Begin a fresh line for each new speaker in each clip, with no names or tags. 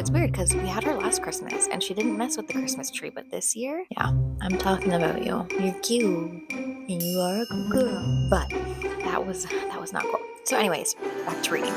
It's weird because we had her last Christmas and she didn't mess with the Christmas tree, but this year, yeah, I'm talking about you. You're cute and you are a good girl. But that was not cool. So, anyways, back to reading.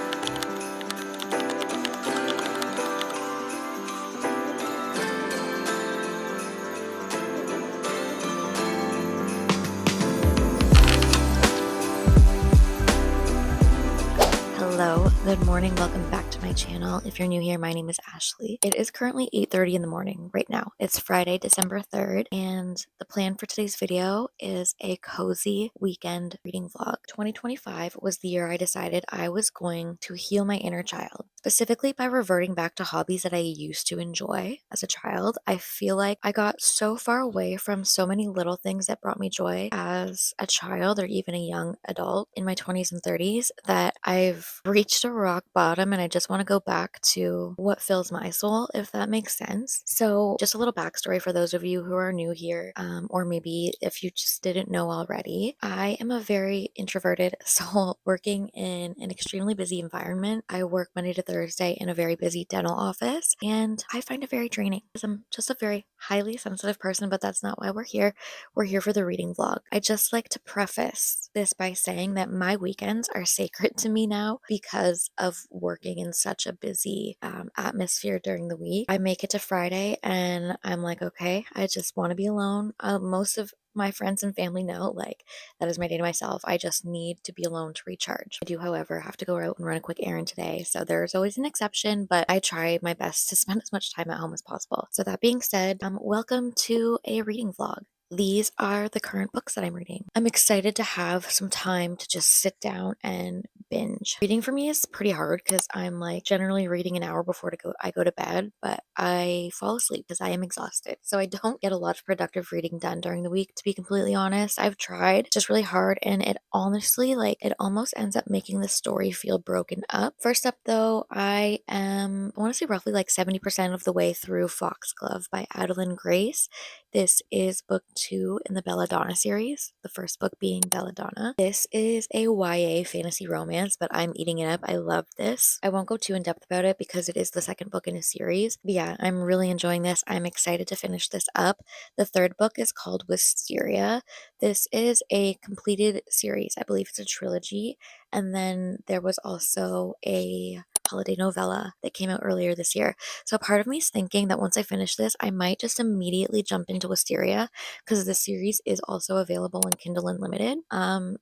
Hello, good morning, welcome back to my channel. If you're new here, my name is Ashley. It is currently 8:30 in the morning right now. It's Friday, December 3rd, and the plan for today's video is a cozy weekend reading vlog. 2025 was the year I decided I was going to heal my inner child, specifically by reverting back to hobbies that I used to enjoy as a child. I feel like I got so far away from so many little things that brought me joy as a child or even a young adult in my 20s and 30s that I've reached a rock bottom and I just want to go back to what fills my soul, if that makes sense. So, just a little backstory for those of you who are new here, or maybe if you just didn't know already. I am a very introverted soul working in an extremely busy environment. I work Monday to Thursday in a very busy dental office, and I find it very draining because I'm just a very highly sensitive person, but that's not why we're here. We're here for the reading vlog. I just like to preface this by saying that my weekends are sacred to me now because of working in such a busy atmosphere during the week. I make it to Friday and I'm like, okay, I just want to be alone. Most of my friends and family know, like, that is my day to myself. I just need to be alone to recharge. I do, however, have to go out and run a quick errand today, so there's always an exception, but I try my best to spend as much time at home as possible. So that being said, welcome to a reading vlog. These are the current books that I'm reading. I'm excited to have some time to just sit down and binge. Reading for me is pretty hard because I'm like generally reading an hour before I go to bed, but I fall asleep because I am exhausted. So I don't get a lot of productive reading done during the week, to be completely honest. I've tried just really hard and it honestly, like, it almost ends up making the story feel broken up. First up though, I want to say roughly like 70% of the way through Foxglove by Adeline Grace. This is book 2 in the Belladonna series, the first book being Belladonna. This is a YA fantasy romance, but I'm eating it up. I love this. I won't go too in depth about it because it is the second book in a series. But yeah, I'm really enjoying this. I'm excited to finish this up. The third book is called Wisteria. This is a completed series. I believe it's a trilogy. And then there was also a holiday novella that came out earlier this year. So part of me is thinking that once I finish this, I might just immediately jump into Wisteria because the series is also available on Kindle Unlimited. And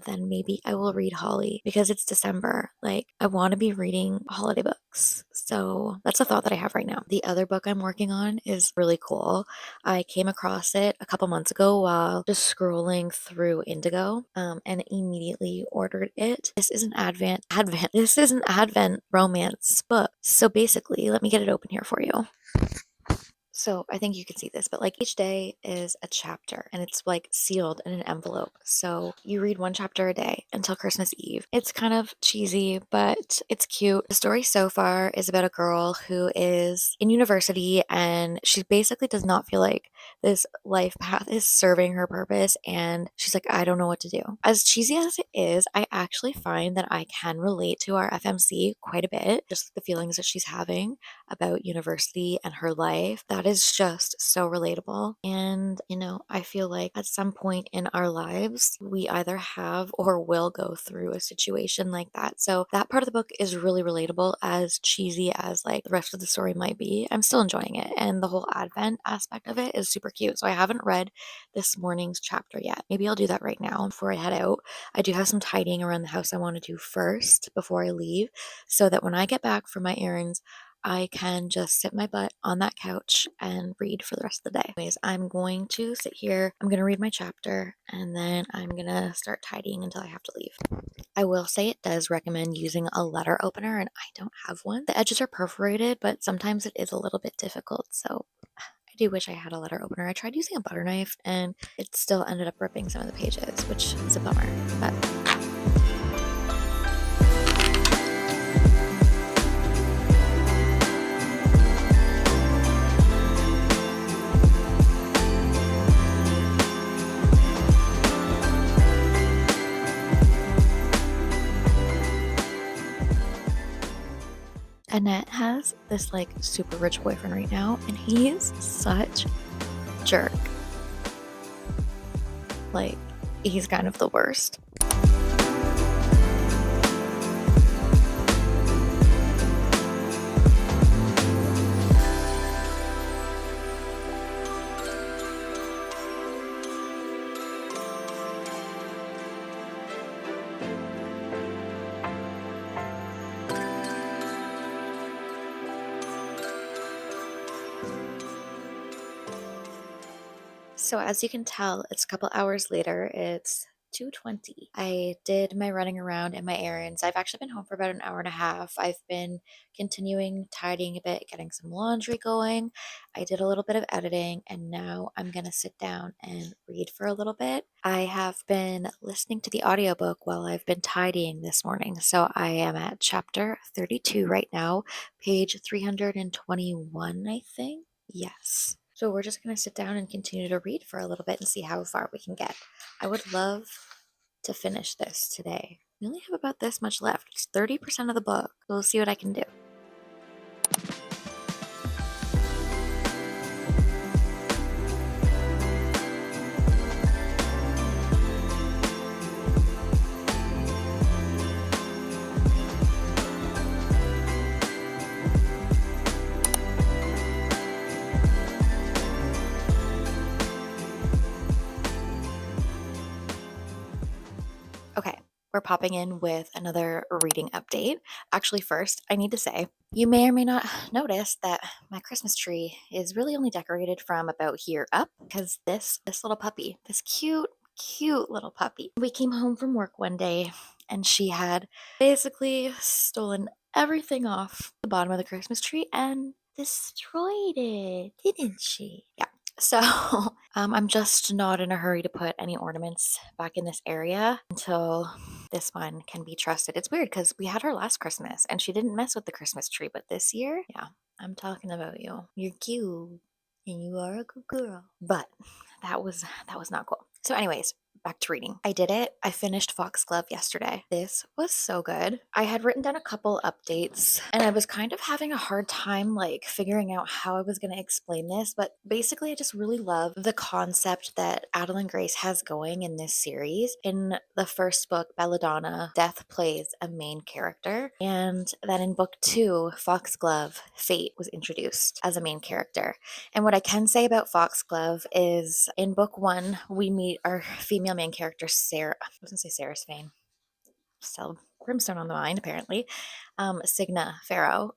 then maybe I will read Holly because it's December. Like, I want to be reading holiday books. So that's a thought that I have right now. The other book I'm working on is really cool. I came across it a couple months ago while just scrolling through Indigo, and immediately ordered it. This is an Advent romance book. So basically, let me get it open here for you. So I think you can see this, but like each day is a chapter and it's like sealed in an envelope. So you read one chapter a day until Christmas Eve. It's kind of cheesy, but it's cute. The story so far is about a girl who is in university and she basically does not feel like this life path is serving her purpose. And she's like, I don't know what to do. As cheesy as it is, I actually find that I can relate to our FMC quite a bit, just the feelings that she's having about university and her life. That is just so relatable. And, I feel like at some point in our lives, we either have or will go through a situation like that. So that part of the book is really relatable, as cheesy as like the rest of the story might be. I'm still enjoying it. And the whole Advent aspect of it is super cute. So I haven't read this morning's chapter yet. Maybe I'll do that right now before I head out. I do have some tidying around the house I want to do first before I leave, so that when I get back from my errands, I can just sit my butt on that couch and read for the rest of the day. Anyways, I'm going to sit here. I'm going to read my chapter and then I'm going to start tidying until I have to leave. I will say it does recommend using a letter opener, and I don't have one. The edges are perforated, but sometimes it is a little bit difficult. So I do wish I had a letter opener. I tried using a butter knife and it still ended up ripping some of the pages, which is a bummer. But Annette has the this like super rich boyfriend right now, and he's such a jerk. Like, he's kind of the worst. So as you can tell, it's a couple hours later. It's 2:20. I did my running around and my errands. I've actually been home for about an hour and a half. I've been continuing tidying a bit, getting some laundry going. I did a little bit of editing, and now I'm going to sit down and read for a little bit. I have been listening to the audiobook while I've been tidying this morning. So I am at chapter 32 right now, page 321, I think. Yes. So we're just going to sit down and continue to read for a little bit and see how far we can get. I would love to finish this today. We only have about this much left. It's 30% of the book. We'll see what I can do. Okay, we're popping in with another reading update. Actually, first, I need to say, you may or may not notice that my Christmas tree is really only decorated from about here up, because this little puppy, this cute little puppy, we came home from work one day and she had basically stolen everything off the bottom of the Christmas tree and destroyed it, didn't she? Yeah. So I'm just not in a hurry to put any ornaments back in this area until this one can be trusted. It's weird because we had her last Christmas and she didn't mess with the Christmas tree, but this year, yeah, I'm talking about you. You're cute and you are a good girl. But that was not cool. So anyways, back to reading. I did it. I finished Foxglove yesterday. This was so good. I had written down a couple updates and I was kind of having a hard time like figuring out how I was going to explain this, but basically I just really love the concept that Adeline Grace has going in this series. In the first book, Belladonna, Death plays a main character, and then in book 2, Foxglove, Fate was introduced as a main character. And what I can say about Foxglove is in book 1, we meet our female main character, Sarah. I was going to say Sarah Svane. Still brimstone on the mind, apparently. Signa Farrow.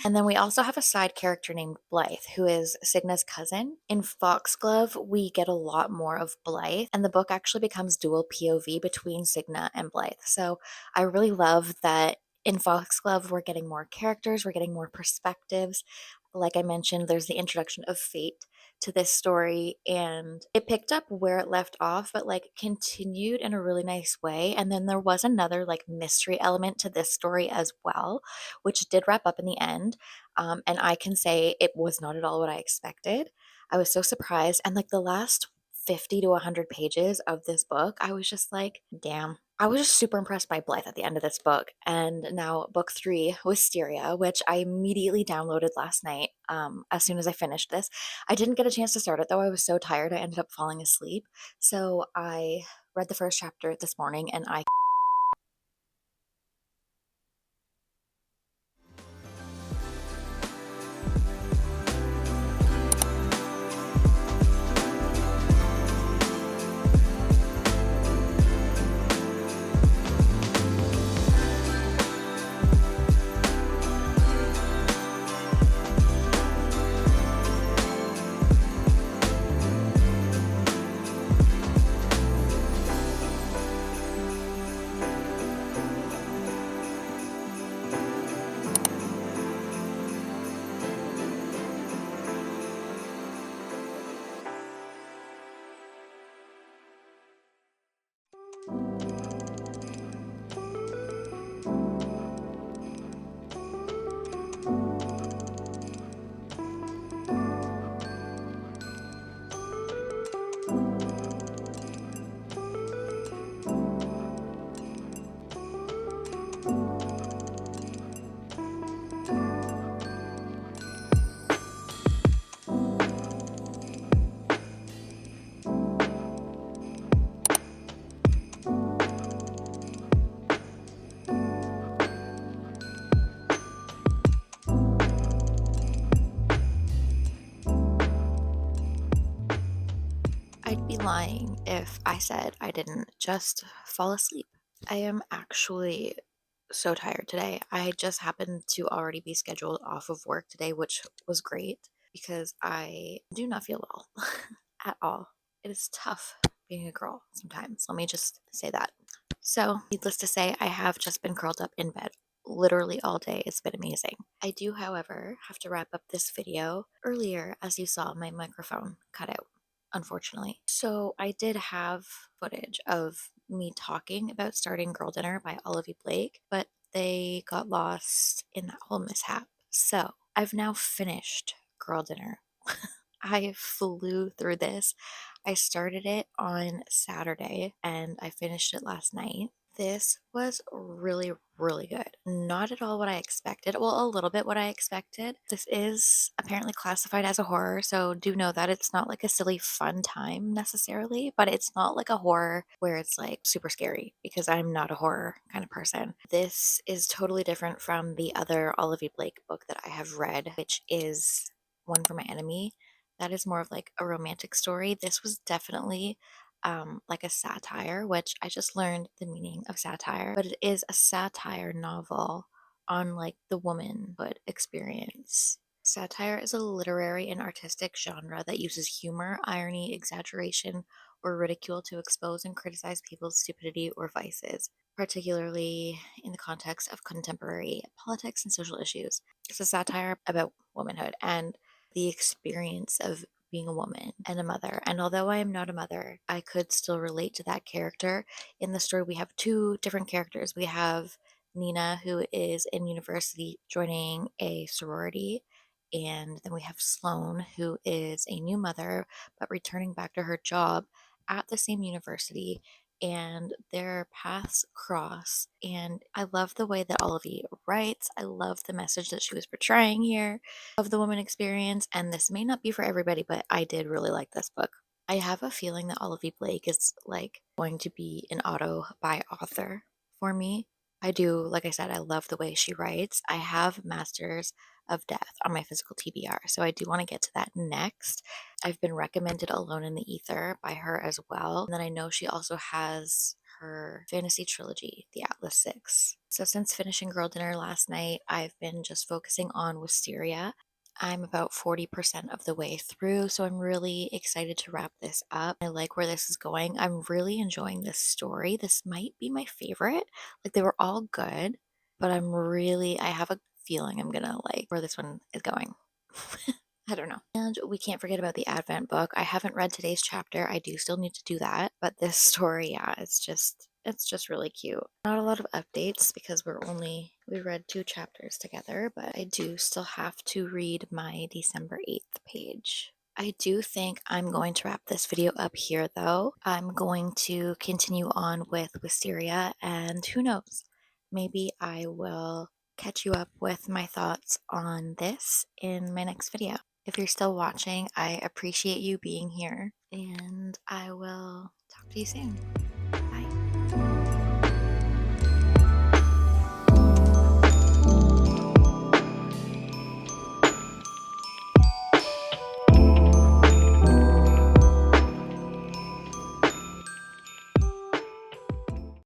And then we also have a side character named Blythe, who is Signa's cousin. In Foxglove, we get a lot more of Blythe, and the book actually becomes dual POV between Signa and Blythe. So I really love that in Foxglove, we're getting more characters, we're getting more perspectives. Like I mentioned, there's the introduction of Fate to this story, and it picked up where it left off, but like continued in a really nice way. And then there was another like mystery element to this story as well, which did wrap up in the end. And I can say it was not at all what I expected. I was so surprised. And like the last 50 to 100 pages of this book, I was just like, damn. I was just super impressed by Blythe at the end of this book. And now book 3, Wisteria, which I immediately downloaded last night as soon as I finished this. I didn't get a chance to start it though. I was so tired I ended up falling asleep. So I read the first chapter this morning and I lying if I said I didn't just fall asleep. I am actually so tired today. I just happened to already be scheduled off of work today, which was great because I do not feel well at all. It is tough being a girl sometimes. Let me just say that. So, needless to say, I have just been curled up in bed literally all day. It's been amazing. I do, however, have to wrap up this video earlier. As you saw, my microphone cut out, unfortunately. So, I did have footage of me talking about starting Girl Dinner by Olivia Blake, but they got lost in that whole mishap. So, I've now finished Girl Dinner. I flew through this. I started it on Saturday and I finished it last night. This was really, really good. Not at all what I expected. Well, a little bit what I expected. This is apparently classified as a horror, so do know that it's not like a silly fun time necessarily, but it's not like a horror where it's like super scary because I'm not a horror kind of person. This is totally different from the other Olivia Blake book that I have read, which is One for My Enemy. That is more of like a romantic story. This was definitely like a satire, which I just learned the meaning of satire, but it is a satire novel on like the womanhood experience. Satire is a literary and artistic genre that uses humor, irony, exaggeration, or ridicule to expose and criticize people's stupidity or vices, particularly in the context of contemporary politics and social issues. It's a satire about womanhood and the experience of being a woman and a mother. And although I am not a mother, I could still relate to that character. In the story, we have two different characters. We have Nina, who is in university joining a sorority. And then we have Sloane, who is a new mother, but returning back to her job at the same university. And their paths cross. And I love the way that Olivia writes. I love the message that she was portraying here of the woman experience, and this may not be for everybody, but I did really like this book. I have a feeling that Olivia Blake is like going to be an auto by author for me. I do, like I said, I love the way she writes. I have Masters of Death on my physical TBR, so I do want to get to that next. I've been recommended Alone in the Ether by her as well. And then I know she also has her fantasy trilogy, The Atlas Six. So since finishing Girl Dinner last night, I've been just focusing on Wisteria. I'm about 40% of the way through, so I'm really excited to wrap this up. I like where this is going. I'm really enjoying this story. This might be my favorite. Like, they were all good, but I have a feeling I'm gonna like where this one is going. I don't know. And we can't forget about the Advent book. I haven't read today's chapter. I do still need to do that. But this story, yeah, it's just really cute. Not a lot of updates because we read two chapters together, but I do still have to read my December 8th page. I do think I'm going to wrap this video up here though. I'm going to continue on with Wisteria, and who knows, maybe I will catch you up with my thoughts on this in my next video. If you're still watching, I appreciate you being here, and I will talk to you soon.